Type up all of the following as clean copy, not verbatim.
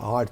8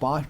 5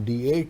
D8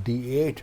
D8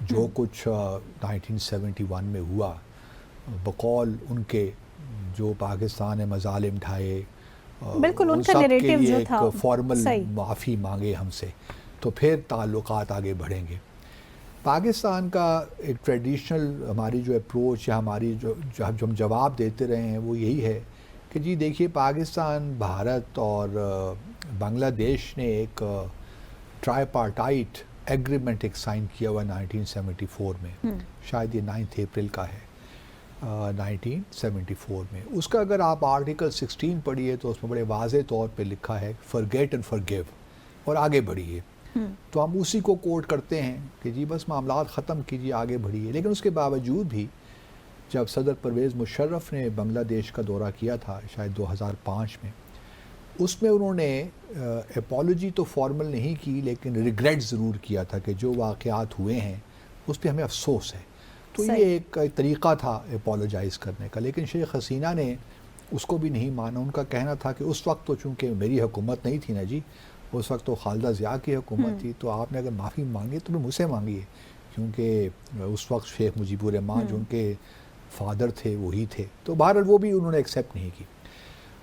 جو کچھ 1971 میں ہوا بقول ان کے جو پاکستان نے مظالم ڈھائے بالکل ان کا سب کے نیریٹو لیے جو ایک تھا فارمل صحیح معافی مانگے ہم سے تو پھر تعلقات آگے بڑھیں گے. پاکستان کا ایک ٹریڈیشنل ہماری جو اپروچ یا ہماری جو ہم جواب دیتے رہے ہیں وہ یہی ہے کہ جی دیکھیے پاکستان بھارت اور بنگلہ دیش نے ایک ٹرائی پارٹائٹ ایگریمنٹ ایک سائن کیا ہوا 1974 میں شاید یہ 9 اپریل کا ہے 1974 میں. اس کا اگر آپ آرٹیکل 16 پڑھیے تو اس میں بڑے واضح طور پہ لکھا ہے forget and forgive اور آگے بڑھیے. تو ہم اسی کو کوٹ کرتے ہیں کہ جی بس معاملات ختم کیجیے آگے بڑھیے. لیکن اس کے باوجود بھی جب صدر پرویز مشرف نے بنگلہ دیش کا دورہ کیا تھا شاید 2005 میں اس میں انہوں نے اپالوجی تو فارمل نہیں کی لیکن ریگریٹ ضرور کیا تھا کہ جو واقعات ہوئے ہیں اس پہ ہمیں افسوس ہے. تو یہ ایک طریقہ تھا اپالوجائز کرنے کا. لیکن شیخ حسینہ نے اس کو بھی نہیں مانا. ان کا کہنا تھا کہ اس وقت تو چونکہ میری حکومت نہیں تھی نا جی, اس وقت تو خالدہ ضیاء کی حکومت تھی, تو آپ نے اگر معافی مانگی تو مجھ سے مانگیے کیونکہ اس وقت شیخ مجیب الرحمان جو ان کے فادر تھے وہی تھے. تو بہرحال وہ بھی انہوں نے ایکسیپٹ نہیں کی.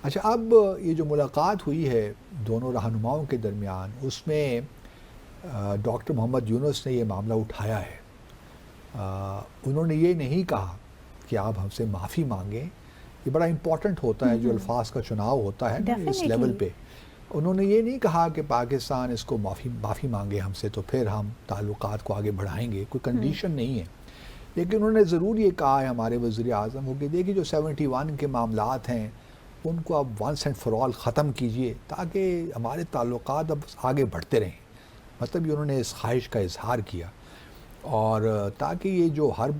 اچھا اب یہ جو ملاقات ہوئی ہے دونوں رہنماؤں کے درمیان اس میں ڈاکٹر محمد یونس نے یہ معاملہ اٹھایا ہے. انہوں نے یہ نہیں کہا کہ آپ ہم سے معافی مانگیں. یہ بڑا امپورٹنٹ ہوتا ہے جو الفاظ کا چناؤ ہوتا ہے نا اس لیول پہ. انہوں نے یہ نہیں کہا کہ پاکستان اس کو معافی مانگے ہم سے تو پھر ہم تعلقات کو آگے بڑھائیں گے, کوئی کنڈیشن نہیں ہے. لیکن انہوں نے ضرور یہ کہا ہے ہمارے وزیر اعظم کو کہ دیکھیے جو 71 کے معاملات ہیں ان کو اب ونس اینڈ فار آل ختم کیجئے تاکہ ہمارے تعلقات اب آگے بڑھتے رہیں. مطلب یہ انہوں نے اس خواہش کا اظہار کیا اور تاکہ یہ جو ہر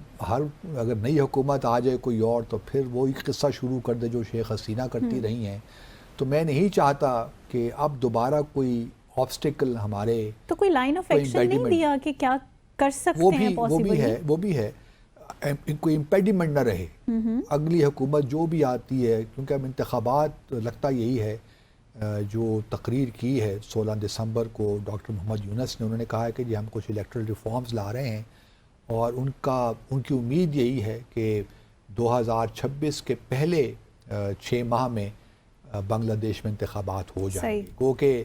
اگر نئی حکومت آ جائے کوئی اور تو پھر وہی قصہ شروع کر دے جو شیخ حسینہ کرتی رہی ہیں. تو میں نہیں چاہتا کہ اب دوبارہ کوئی آبسٹیکل ہمارے تو کوئی لائن آف ایکشن نہیں دیا کہ کیا کر سکتے ہیں پاسبلی. وہ بھی ہے کوئی امپیڈیمنٹ نہ رہے اگلی حکومت جو بھی آتی ہے کیونکہ اب انتخابات لگتا یہی ہے. جو تقریر کی ہے 16 دسمبر کو ڈاکٹر محمد یونس نے انہوں نے کہا ہے کہ جی ہم کچھ الیکٹرل ریفارمز لا رہے ہیں اور ان کی امید یہی ہے کہ 2026 کے پہلے 6 ماہ میں بنگلہ دیش میں انتخابات ہو جائیں گے. گو کہ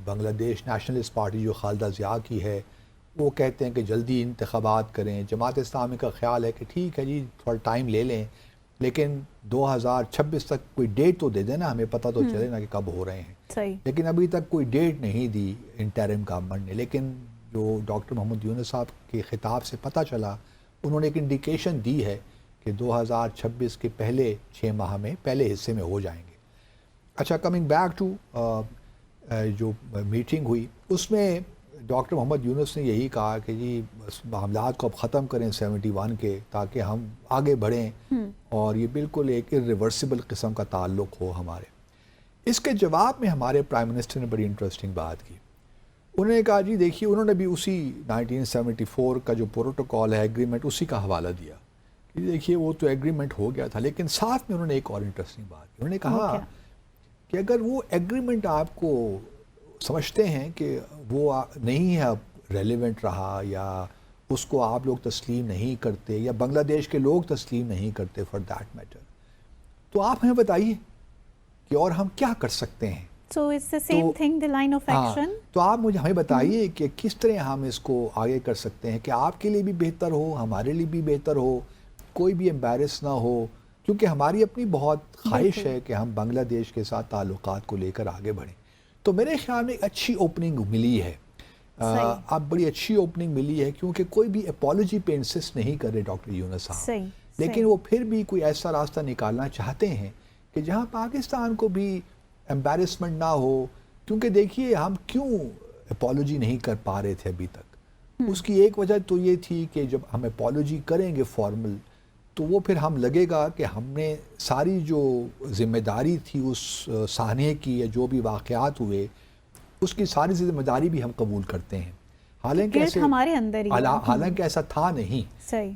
بنگلہ دیش نیشنلسٹ پارٹی جو خالدہ ضیاء کی ہے وہ کہتے ہیں کہ جلدی انتخابات کریں. جماعت اسلامی کا خیال ہے کہ ٹھیک ہے جی تھوڑا ٹائم لے لیں لیکن 2026 تک کوئی ڈیٹ تو دے دیں نا, ہمیں پتہ تو چلے نا کہ کب ہو رہے ہیں. لیکن ابھی تک کوئی ڈیٹ نہیں دی انٹرم گورنمنٹ نے. لیکن جو ڈاکٹر محمد یونس صاحب کے خطاب سے پتہ چلا انہوں نے ایک انڈیکیشن دی ہے کہ 2026 کے پہلے 6 ماہ میں پہلے حصے میں ہو جائیں گے. اچھا کمنگ بیک ٹو جو میٹنگ ہوئی اس میں ڈاکٹر محمد یونس نے یہی کہا کہ جی معاملات کو اب ختم کریں 71 کے تاکہ ہم آگے بڑھیں اور یہ بالکل ایک irreversible قسم کا تعلق ہو ہمارے. اس کے جواب میں ہمارے پرائم منسٹر نے بڑی انٹرسٹنگ بات کی. انہوں نے کہا جی دیکھیے انہوں نے بھی اسی 1974 کا جو پروٹوکول ہے ایگریمنٹ اسی کا حوالہ دیا کہ دیکھیے وہ تو ایگریمنٹ ہو گیا تھا. لیکن ساتھ میں انہوں نے ایک اور انٹرسٹنگ بات کی. انہوں نے کہا کہ اگر وہ ایگریمنٹ آپ کو سمجھتے ہیں کہ وہ نہیں ہے اب ریلیونٹ رہا یا اس کو آپ لوگ تسلیم نہیں کرتے یا بنگلہ دیش کے لوگ تسلیم نہیں کرتے فار دیٹ میٹر, تو آپ ہمیں بتائیے کہ اور ہم کیا کر سکتے ہیں. So it's the same thing, the line of action. تو آپ مجھے ہمیں بتائیے کہ کس طرح ہم اس کو آگے کر سکتے ہیں کہ آپ کے لیے بھی بہتر ہو ہمارے لیے بھی بہتر ہو, کوئی بھی امبیرس نہ ہو, کیونکہ ہماری اپنی بہت خواہش ہے کہ ہم بنگلہ دیش کے ساتھ تعلقات کو لے کر آگے بڑھیں. تو میرے خیال میں ایک اچھی اوپننگ ملی ہے. اب بڑی اچھی اوپننگ ملی ہے کیونکہ کوئی بھی اپالوجی پہ انسسٹ نہیں کر رہے ڈاکٹر یونس صاحب, لیکن وہ پھر بھی کوئی ایسا راستہ نکالنا چاہتے ہیں کہ جہاں پاکستان کو بھی امبیرسمنٹ نہ ہو. کیونکہ دیکھیے ہم کیوں اپالوجی نہیں کر پا رہے تھے ابھی تک, اس کی ایک وجہ تو یہ تھی کہ جب ہم اپالوجی کریں گے فارمل تو وہ پھر ہم لگے گا کہ ہم نے ساری جو ذمہ داری تھی اس سانحے کی یا جو بھی واقعات ہوئے اس کی ساری ذمہ داری بھی ہم قبول کرتے ہیں, حالانکہ ایسا تھا نہیں.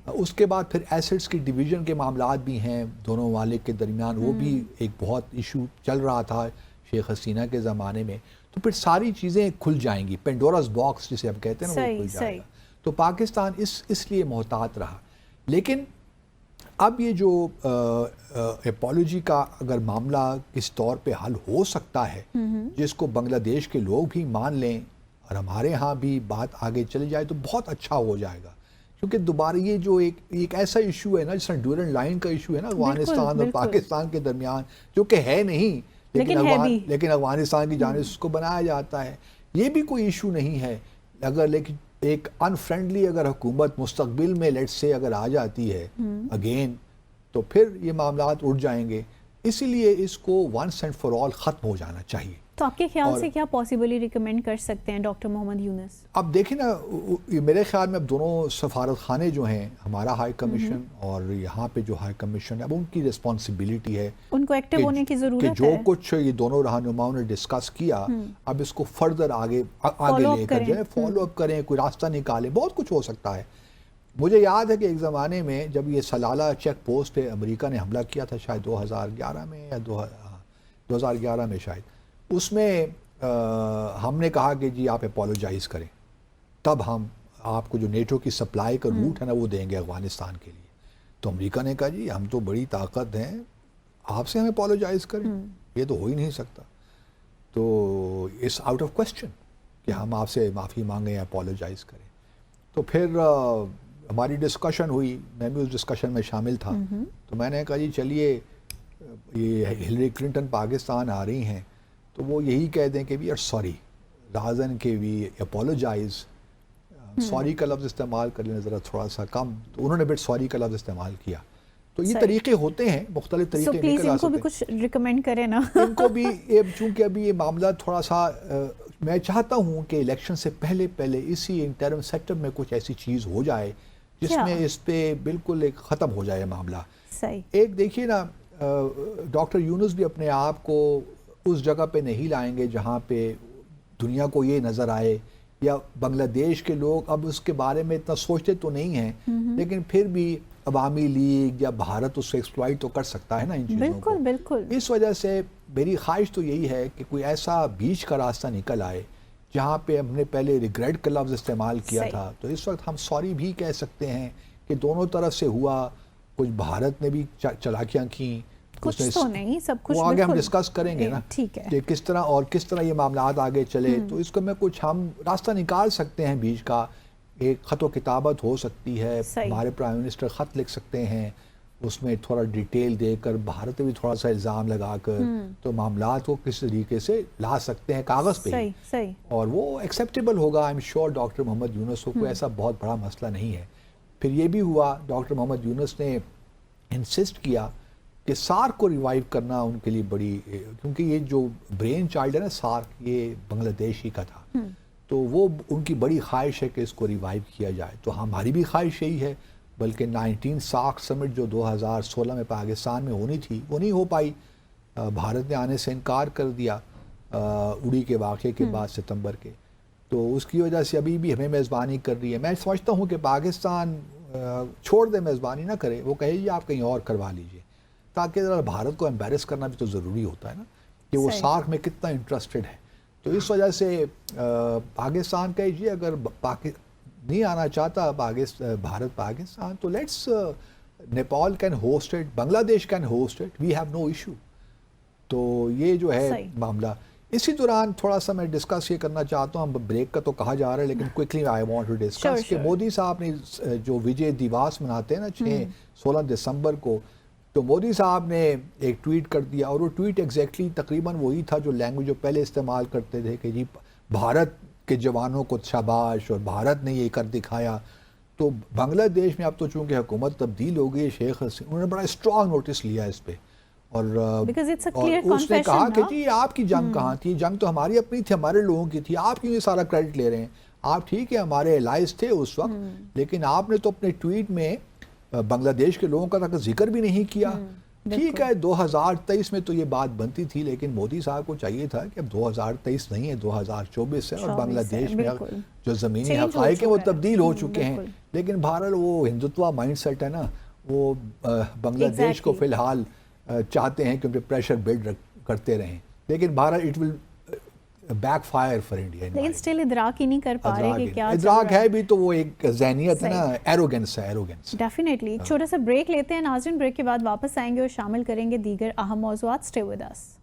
اس کے بعد پھر ایسٹس کی ڈویژن کے معاملات بھی ہیں دونوں ممالک کے درمیان, وہ بھی ایک بہت ایشو چل رہا تھا شیخ حسینہ کے زمانے میں. تو پھر ساری چیزیں کھل جائیں گی، پینڈوراز باکس جسے ہم کہتے ہیں نا، وہ کھل جائے گا. تو پاکستان اس لیے محتاط رہا. لیکن اب یہ جو اپالوجی کا اگر معاملہ کس طور پہ حل ہو سکتا ہے جس کو بنگلہ دیش کے لوگ بھی مان لیں اور ہمارے ہاں بھی بات آگے چلی جائے تو بہت اچھا ہو جائے گا. کیونکہ دوبارہ یہ جو ایک ایسا ایشو ہے نا، جس طرح ڈیورنٹ لائن کا ایشو ہے نا افغانستان اور پاکستان کے درمیان، جو کہ ہے نہیں لیکن افغانستان کی جانب اس کو بنایا جاتا ہے. یہ بھی کوئی ایشو نہیں ہے. اگر لیکن ایک انفرینڈلی اگر حکومت مستقبل میں لیٹس سے اگر آ جاتی ہے اگین، تو پھر یہ معاملات اٹھ جائیں گے. اسی لیے اس کو ونس اینڈ فار آل ختم ہو جانا چاہیے. تو آپ کے خیال سے کیا پاسبلی ریکمینڈ کر سکتے ہیں ڈاکٹر محمد یونس؟ اب دیکھیں نا، میرے خیال میں اب دونوں سفارت خانے جو ہیں، ہمارا ہائی کمیشن اور یہاں پہ جو ہائی کمیشن ہے، اب ان کی ریسپانسبلٹی ہے، ان کو ایکٹیو ہونے کی ضرورت ہے کہ جو کچھ یہ دونوں رہنماؤں نے ڈسکس کیا اب اس کو فردر آگے لے کر جائیں، فالو اپ کریں، کوئی راستہ نکالیں. بہت کچھ ہو سکتا ہے. مجھے یاد ہے کہ ایک زمانے میں جب یہ سلالہ چیک پوسٹ پہ امریکہ نے حملہ کیا تھا، شاید 2011 میں یا 2011 میں شاید، اس میں ہم نے کہا کہ جی آپ اپولوجائز کریں، تب ہم آپ کو جو نیٹو کی سپلائی کا روٹ ہے نا وہ دیں گے افغانستان کے لیے. تو امریکہ نے کہا جی ہم تو بڑی طاقت ہیں، آپ سے ہم اپولوجائز کریں، یہ تو ہو ہی نہیں سکتا. تو اٹس آؤٹ آف کوسچن کہ ہم آپ سے معافی مانگیں یا اپولوجائز کریں. تو پھر ہماری ڈسکشن ہوئی، میں بھی اس ڈسکشن میں شامل تھا. تو میں نے کہا جی چلیے یہ ہلری کلنٹن پاکستان آ رہی ہیں تو وہ یہی کہہ دیں کہ وی آر سوری رازن کہ وی اپولوجائز. سوری کا لفظ استعمال کر لیں ذرا تھوڑا سا کم، تو انہوں نے بھی سوری کا لفظ استعمال کیا. تو یہ طریقے ہوتے ہیں، مختلف طریقے نکل آ سکتے ہیں. ان کو بھی کچھ ریکمینڈ کریں نا. ان کو بھی چونکہ ابھی یہ معاملہ تھوڑا سا میں چاہتا ہوں کہ الیکشن سے پہلے اسی انٹرم سیکٹر میں کچھ ایسی چیز ہو جائے جس میں اس پہ بالکل ایک ختم ہو جائے معاملہ. ایک دیکھیے نا، ڈاکٹر یونس بھی اپنے آپ کو اس جگہ پہ نہیں لائیں گے جہاں پہ دنیا کو یہ نظر آئے، یا بنگلہ دیش کے لوگ اب اس کے بارے میں اتنا سوچتے تو نہیں ہیں، لیکن پھر بھی عوامی لیگ یا بھارت اس سے ایکسپلائٹ تو کر سکتا ہے نا ان چیزوں کو. بالکل. اس وجہ سے میری خواہش تو یہی ہے کہ کوئی ایسا بیچ کا راستہ نکل آئے جہاں پہ ہم نے پہلے ریگریٹ کا لفظ استعمال کیا تھا، تو اس وقت ہم سوری بھی کہہ سکتے ہیں کہ دونوں طرف سے ہوا. کچھ بھارت نے بھی چالاکیاں کیں، کچھ تو نہیں، سب کچھ وہ آگے ہم ڈسکس کریں گے نا کہ کس طرح یہ معاملات آگے چلے. تو اس کو میں کچھ ہم راستہ نکال سکتے ہیں بیچ کا. ایک خط و کتابت ہو سکتی ہے، ہمارے پرائم منسٹر خط لکھ سکتے ہیں، اس میں تھوڑا ڈیٹیل دے کر بھارت میں بھی تھوڑا سا الزام لگا کر تو معاملات کو کس طریقے سے لا سکتے ہیں کاغذ پہ، اور وہ ایکسیپٹیبل ہوگا. آئی ایم شیور ڈاکٹر محمد یونس کو کوئی ایسا بہت بڑا مسئلہ نہیں ہے. پھر یہ بھی ہوا، ڈاکٹر محمد یونس نے انسسٹ کیا کہ سارک کو ریوائیو کرنا ان کے لیے بڑی، کیونکہ یہ جو برین چائلڈ ہے نا سارک، یہ بنگلہ دیش ہی کا تھا، تو وہ ان کی بڑی خواہش ہے کہ اس کو ریوائیو کیا جائے. تو ہماری بھی خواہش یہی ہے. بلکہ 19 سارک سمٹ جو 2016 میں پاکستان میں ہونی تھی وہ نہیں ہو پائی. بھارت نے آنے سے انکار کر دیا اڑی کے واقعے کے بعد ستمبر کے. تو اس کی وجہ سے ابھی بھی ہمیں میزبانی کر رہی ہے. میں سمجھتا ہوں کہ پاکستان چھوڑ دے، میزبانی نہ کرے، وہ کہے جی آپ کہیں اور کروا لیجئے، تاکہ ذرا بھارت کو ایمبیرس کرنا بھی تو ضروری ہوتا ہے نا کہ وہ سارک میں کتنا انٹرسٹڈ ہے. تو اس وجہ سے پاکستان کہے جی اگر نہیں آنا چاہتا بھارت پاکستان تو let's Nepal can host it, Bangladesh can host it, we have no issue. تو یہ جو ہے معاملہ. اسی دوران تھوڑا سا میں ڈسکس یہ کرنا چاہتا ہوں، بریک کا تو کہا جا رہا ہے لیکن quickly I want to discuss کہ مودی صاحب نے جو وجے دیواس مناتے ہیں نا 16 دسمبر کو، تو مودی صاحب نے ایک ٹویٹ کر دیا، اور وہ ٹویٹ ایگزیکٹلی تقریباً وہی تھا جو لینگویج جو پہلے استعمال کرتے تھے کہ جی بھارت کے جوانوں کو شاباش اور بھارت نے یہ کر دکھایا. تو بنگلہ دیش میں اب تو چونکہ حکومت تبدیل ہو گئی، شیخ حسین انہوں نے بڑا اسٹرانگ نوٹس لیا اس پہ، اور اس نے کہا کہ جی آپ کی جنگ کہاں تھی، جنگ تو ہماری اپنی تھی، ہمارے لوگوں کی تھی، آپ کیوں یہ سارا کریڈٹ لے رہے ہیں؟ آپ ٹھیک ہے ہمارے الائز تھے اس وقت، لیکن آپ نے تو اپنے ٹویٹ میں بنگلہ دیش کے لوگوں کا تک ذکر بھی نہیں کیا. ٹھیک ہے 2023 میں تو یہ بات بنتی تھی، لیکن مودی صاحب کو چاہیے تھا کہ اب 2023 نہیں ہے 2024 ہے، اور بنگلہ دیش میں جو زمینی حقائق ہیں وہ تبدیل ہو چکے ہیں. لیکن بہرحال وہ ہندوتوا مائنڈ سیٹ ہے نا، وہ بنگلہ دیش کو فی الحال چاہتے ہیں کہ ان پہ پریشر بلڈ کرتے رہیں. لیکن بہرحال it will back fire for India. لیکن اسٹل ادراک ہی نہیں کر پا رہے کہ کیا ادراک ہے بھی تو وہ ایک ذہنیت ہے نا, ایروگنس ہے, ایروگنس. ڈیفینیٹلی. چھوٹا سا بریک لیتے ہیں ناظرین, بریک کے بعد واپس آئیں گے اور شامل کریں گے دیگر اہم موضوعات. Stay with us.